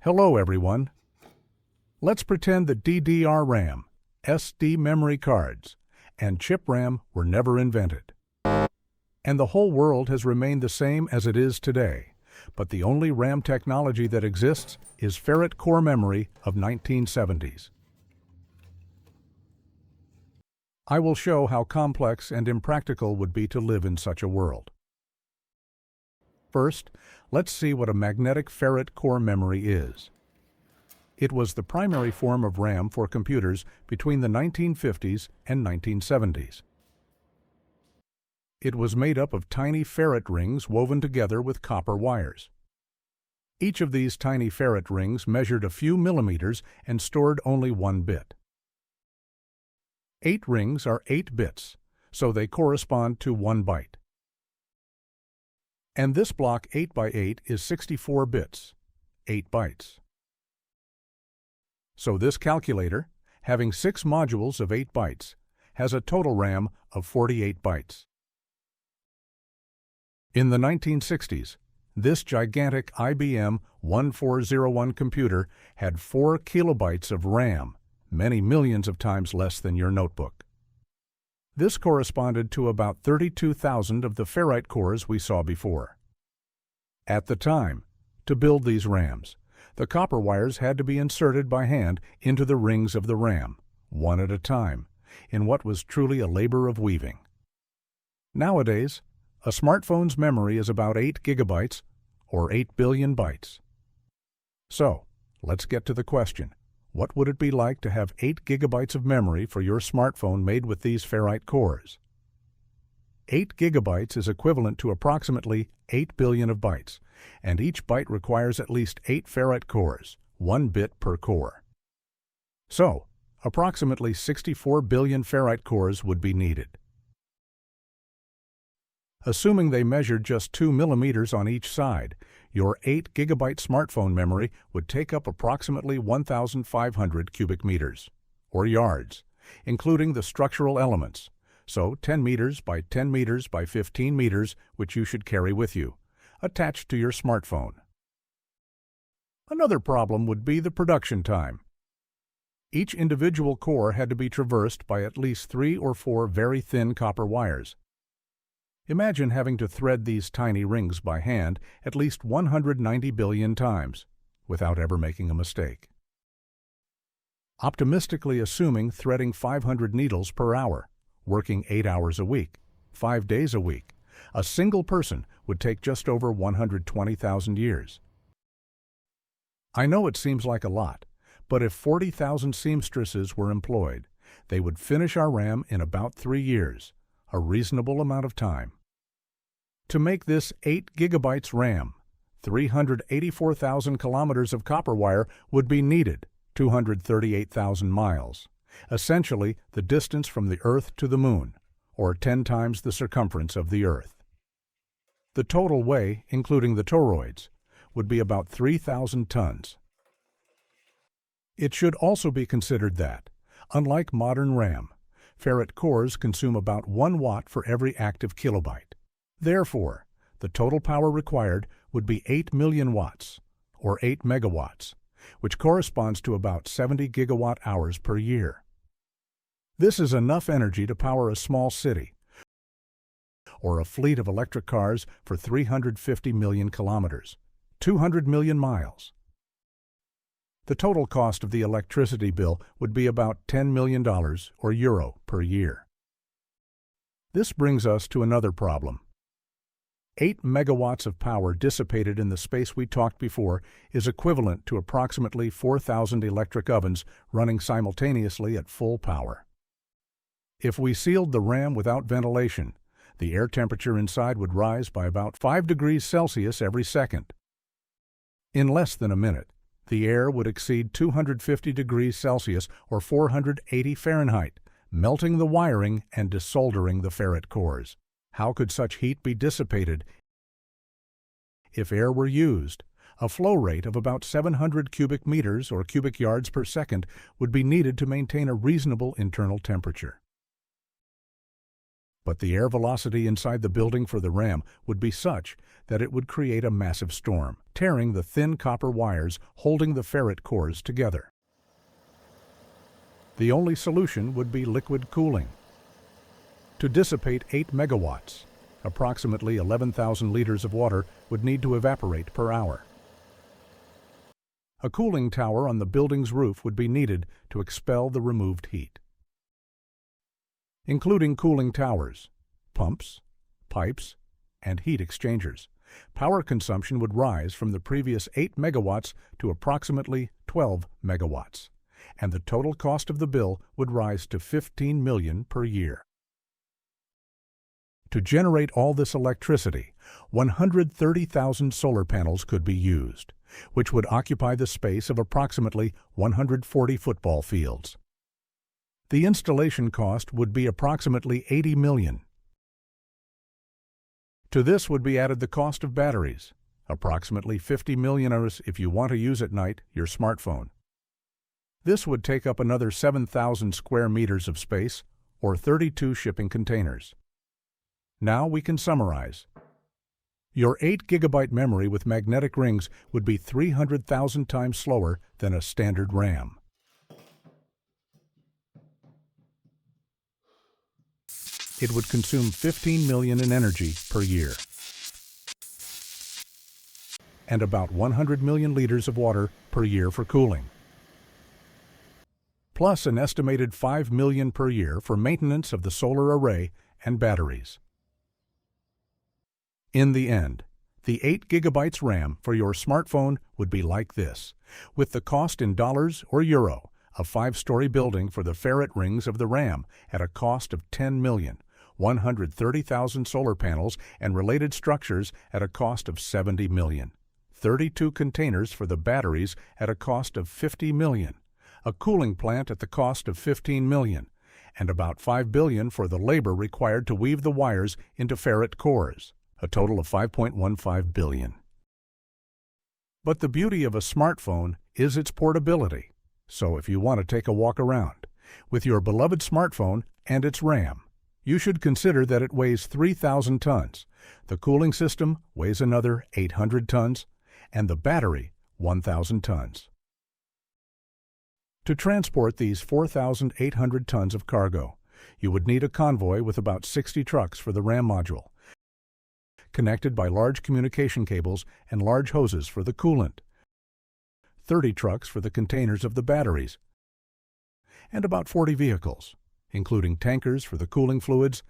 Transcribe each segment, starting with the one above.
Hello everyone. Let's pretend that DDR RAM, SD memory cards, and chip RAM were never invented. And the whole world has remained the same as it is today, but the only RAM technology that exists is ferrite core memory of 1970s. I will show how complex and impractical would be to live in such a world. First, let's see what a magnetic ferrite core memory is. It was the primary form of RAM for computers between the 1950s and 1970s. It was made up of tiny ferrite rings woven together with copper wires. Each of these tiny ferrite rings measured a few millimeters and stored only 1 bit. 8 rings are 8 bits, so they correspond to 1 byte. And this block 8 by 8 is 64 bits, 8 bytes. So this calculator, having 6 modules of 8 bytes, has a total RAM of 48 bytes. In the 1960s, this gigantic IBM 1401 computer had 4 kilobytes of RAM, many millions of times less than your notebook. This corresponded to about 32,000 of the ferrite cores we saw before. At the time, to build these RAMs, the copper wires had to be inserted by hand into the rings of the RAM, one at a time, in what was truly a labor of weaving. Nowadays, a smartphone's memory is about 8 gigabytes, or 8 billion bytes. So, let's get to the question. What would it be like to have 8 gigabytes of memory for your smartphone made with these ferrite cores? 8 gigabytes is equivalent to approximately 8 billion of bytes, and each byte requires at least 8 ferrite cores, 1 bit per core. So, approximately 64 billion ferrite cores would be needed. Assuming they measured just 2 millimeters on each side, your 8 gigabyte smartphone memory would take up approximately 1,500 cubic meters, or yards, including the structural elements, so 10 meters by 10 meters by 15 meters, which you should carry with you, attached to your smartphone. Another problem would be the production time. Each individual core had to be traversed by at least 3 or 4 very thin copper wires. Imagine having to thread these tiny rings by hand at least 190 billion times, without ever making a mistake. Optimistically assuming threading 500 needles per hour, working 8 hours a week, 5 days a week, a single person would take just over 120,000 years. I know it seems like a lot, but if 40,000 seamstresses were employed, they would finish our RAM in about 3 years, a reasonable amount of time. To make this 8 gigabytes RAM, 384,000 kilometers of copper wire would be needed, 238,000 miles, essentially the distance from the Earth to the Moon, or 10 times the circumference of the Earth. The total weight, including the toroids, would be about 3,000 tons. It should also be considered that, unlike modern RAM, ferrite cores consume about 1 watt for every active kilobyte. Therefore, the total power required would be 8 million watts, or 8 megawatts, which corresponds to about 70 gigawatt hours per year. This is enough energy to power a small city, or a fleet of electric cars for 350 million kilometers, 200 million miles. The total cost of the electricity bill would be about $10 million or euro per year. This brings us to another problem. 8 megawatts of power dissipated in the space we talked before is equivalent to approximately 4,000 electric ovens running simultaneously at full power. If we sealed the RAM without ventilation, the air temperature inside would rise by about 5 degrees Celsius every second. In less than a minute, the air would exceed 250 degrees Celsius or 480 Fahrenheit, melting the wiring and desoldering the ferrite cores. How could such heat be dissipated? If air were used, a flow rate of about 700 cubic meters or cubic yards per second would be needed to maintain a reasonable internal temperature. But the air velocity inside the building for the RAM would be such that it would create a massive storm, tearing the thin copper wires holding the ferrite cores together. The only solution would be liquid cooling. To dissipate 8 megawatts, approximately 11,000 liters of water would need to evaporate per hour. A cooling tower on the building's roof would be needed to expel the removed heat. Including cooling towers, pumps, pipes, and heat exchangers, power consumption would rise from the previous 8 megawatts to approximately 12 megawatts, and the total cost of the bill would rise to $15 million per year. To generate all this electricity, 130,000 solar panels could be used, which would occupy the space of approximately 140 football fields. The installation cost would be approximately $80 million. To this would be added the cost of batteries, approximately $50 million if you want to use at night your smartphone. This would take up another 7,000 square meters of space, or 32 shipping containers. Now we can summarize. Your 8 gigabyte memory with magnetic rings would be 300,000 times slower than a standard RAM. It would consume $15 million in energy per year, and about 100 million liters of water per year for cooling, plus an estimated $5 million per year for maintenance of the solar array and batteries. In the end, the 8 gigabytes RAM for your smartphone would be like this, with the cost in dollars or euro, a 5-story building for the ferrite rings of the RAM at a cost of $10 million, 130,000 solar panels and related structures at a cost of $70 million, 32 containers for the batteries at a cost of $50 million, a cooling plant at the cost of $15 million, and about $5 billion for the labor required to weave the wires into ferrite cores, a total of $5.15 billion. But the beauty of a smartphone is its portability. So if you want to take a walk around with your beloved smartphone and its RAM, you should consider that it weighs 3,000 tons, the cooling system weighs another 800 tons, and the battery 1,000 tons. To transport these 4,800 tons of cargo, you would need a convoy with about 60 trucks for the RAM module, connected by large communication cables and large hoses for the coolant, 30 trucks for the containers of the batteries, and about 40 vehicles, including tankers for the cooling fluids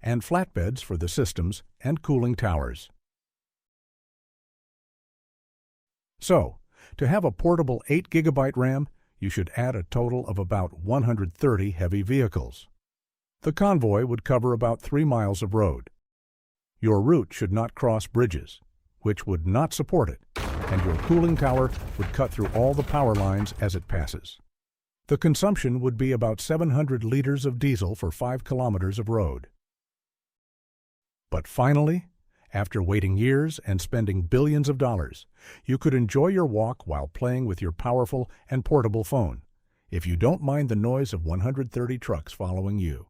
and flatbeds for the systems and cooling towers. So, to have a portable 8 gigabyte RAM, you should add a total of about 130 heavy vehicles. The convoy would cover about 3 miles of road. Your route should not cross bridges, which would not support it, and your cooling tower would cut through all the power lines as it passes. The consumption would be about 700 liters of diesel for 5 kilometers of road. But finally, after waiting years and spending billions of dollars, you could enjoy your walk while playing with your powerful and portable phone, if you don't mind the noise of 130 trucks following you.